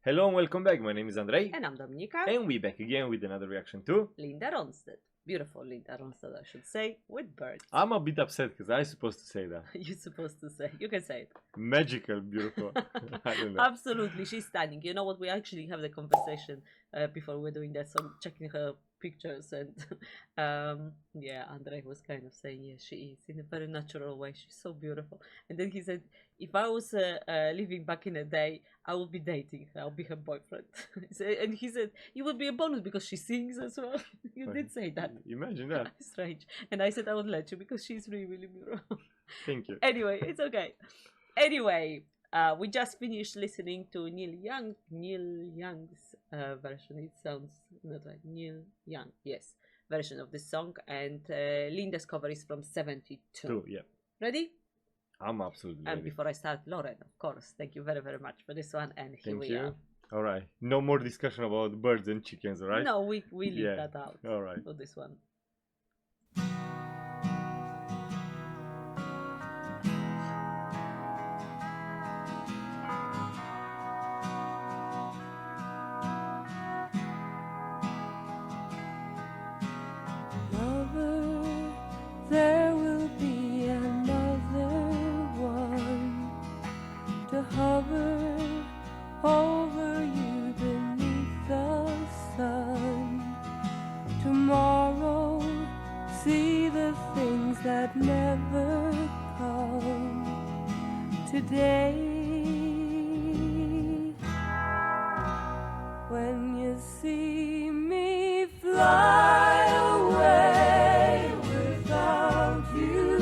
Hello and welcome back. My name is Andrei. And I'm Dominika. And we're back again with another reaction to Linda Ronstadt. Beautiful Linda Ronstadt, I should say, with birds. I'm a bit upset because I'm supposed to say that. You're supposed to say. You can say it. Magical, beautiful. I don't know. Absolutely, she's stunning. You know what? We actually have the conversation before we're doing that, so I'm checking her pictures and yeah, Andrei was kind of saying, yeah, she is in a very natural way. She's so beautiful. And then he said, if I was living back in the day, I would be dating her. I'll be her boyfriend. And he said, it would be a bonus because she sings as well. You did say that. Imagine that. Strange. And I said I would let you because she's really, really beautiful. Thank you. Anyway, it's okay. Anyway, we just finished listening to Neil Young's version. It sounds not like Neil Young, yes, version of this song. And Linda's cover is from 72. Yeah. Ready? I'm absolutely ready. And before I start, Lauren, of course, thank you very, very much for this one. And here we are. All right. No more discussion about birds and chickens, all right? No, we leave that out. All right. For this one. There will be another one to hover over you beneath the sun. Tomorrow, see the things that never come. Today, when you see me fly away without you,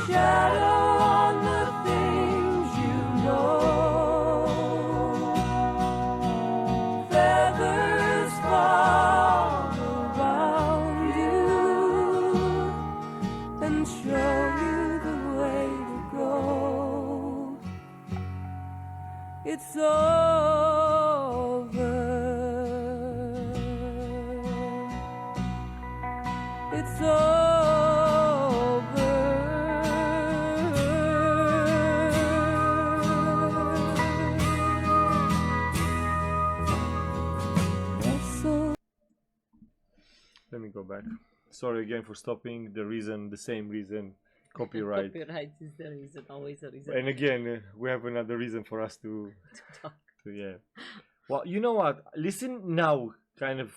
shadow on the things you know, feathers fall around you and show you the way to go. It's over. It's over. Let me go back. Sorry again for stopping. The same reason. Copyright. Copyright is the reason, always the reason. And again, we have another reason for us to talk. Yeah. Well, you know what? Listen now, kind of.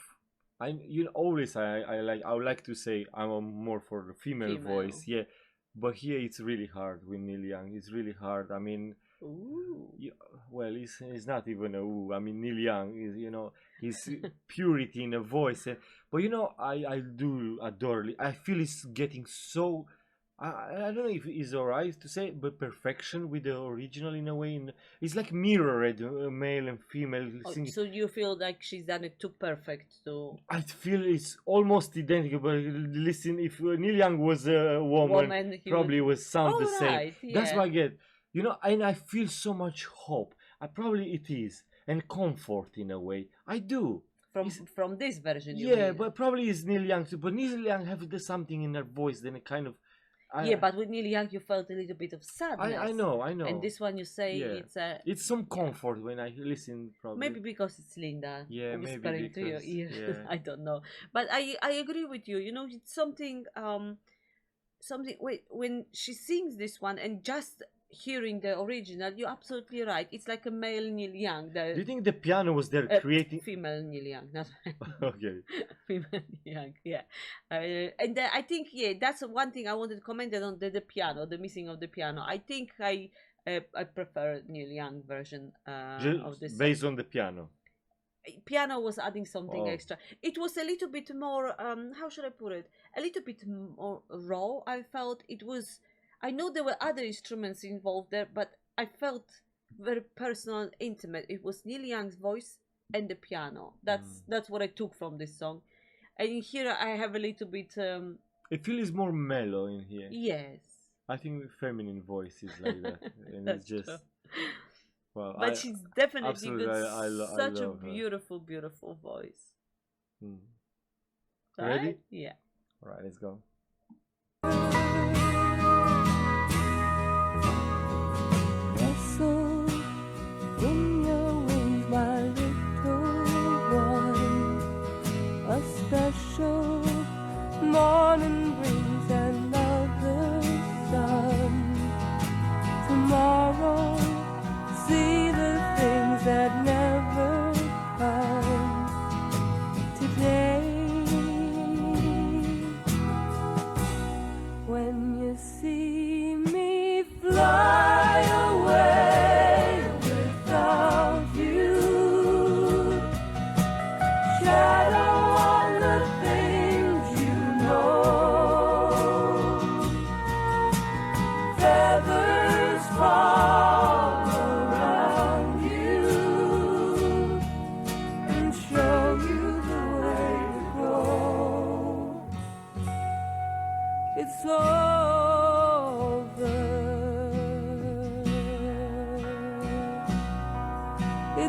I would like to say I'm more for the female voice, yeah. But here it's really hard with Neil Young. It's really hard. I mean, well, it's not even a ooh. I mean, Neil Young is, his purity in a voice. But I do adore. I feel it's getting so. I don't know if it's alright to say, but perfection with the original in a way. It's like mirrored, male and female. So you feel like she's done it too perfect to... I feel it's almost identical, but listen, if Neil Young was a woman probably would sound the same. Yeah. That's what I get. And I feel so much hope. Probably it is. And comfort in a way. I do. From this version, you yeah, mean? but probably it's Neil Young too. But Neil Young has something in her voice, then it kind of... yeah, but with Neil Young you felt a little bit of sadness. I know. And this one you say it's some comfort when I listen. Probably maybe because it's Linda. Yeah, whispering maybe to your ear. Yeah. I don't know, but I agree with you. It's something when she sings this one and just hearing the original, you're absolutely right. It's like a male Neil Young. Do you think the piano was there creating female Neil Young? Not okay. Female Neil Young, yeah. And I think that's one thing I wanted to comment on the piano, the missing of the piano. I think I prefer Neil Young version of this based song. on the piano. Piano was adding something extra. It was a little bit more how should I put it? A little bit more raw. I felt it was. I know there were other instruments involved there, but I felt very personal and intimate. It was Neil Young's voice and the piano. That's what I took from this song. And in here I have a little bit... I feel it's more mellow in here. Yes. I think feminine voice is like that. And That's it's just... true. Well, but she's definitely got such a her. beautiful, beautiful voice. Right? Ready? Yeah. All right, let's go.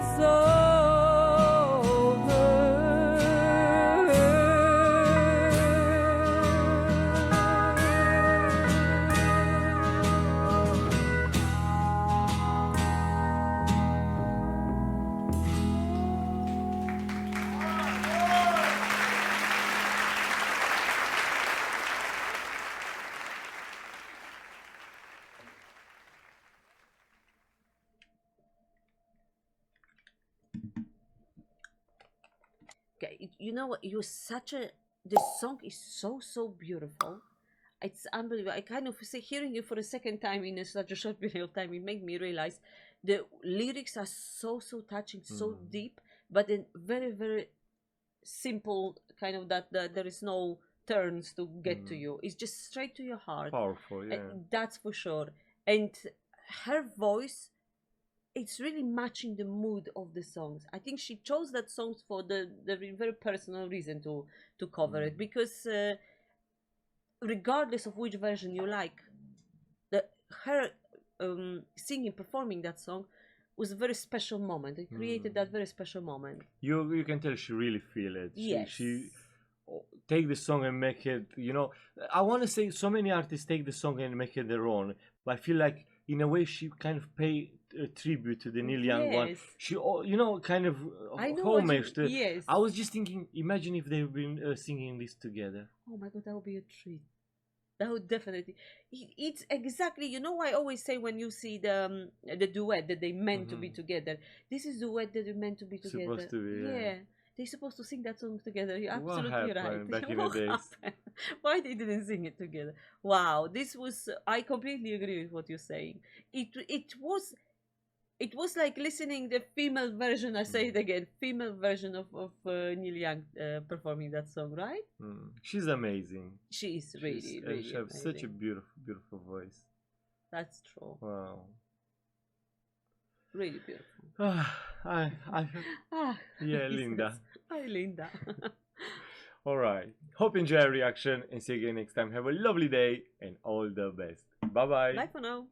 it's over. Okay, you know what? You're such a. The song is so beautiful. It's unbelievable. I kind of say hearing you for a second time in such a short period of time. It made me realize the lyrics are so touching, so deep, but in very simple kind of that there is no turns to get to you. It's just straight to your heart. Powerful, yeah. That's for sure. And her voice, it's really matching the mood of the songs. I think she chose that songs for the very personal reason to cover it, because regardless of which version you like, her singing, performing that song was a very special moment. It created that very special moment. You can tell she really feel it. Yes. She take the song and make it, I want to say so many artists take the song and make it their own, but I feel like in a way she kind of pay a tribute to the Neil Young one. Yes. She kind of I know what homage to. yes. I was just thinking, imagine if they've been singing this together. Oh my god, that would be a treat. That would definitely. It's exactly. I always say when you see the duet that they meant to be together. This is the duet that they meant to be together. Supposed to be, yeah. They're supposed to sing that song together. You're What absolutely happened right. back in the What days? happened? Why they didn't sing it together? Wow, this was. I completely agree with what you're saying. It was like listening the female version. I say it again, female version of Neil Young performing that song, right? She's amazing. She is really She amazing. has such a beautiful voice. That's true. Wow. Really beautiful. Yeah, Jesus. Linda. Hi, Linda. All right. Hope you enjoy our reaction and see you again next time. Have a lovely day and all the best. Bye bye. Bye for now.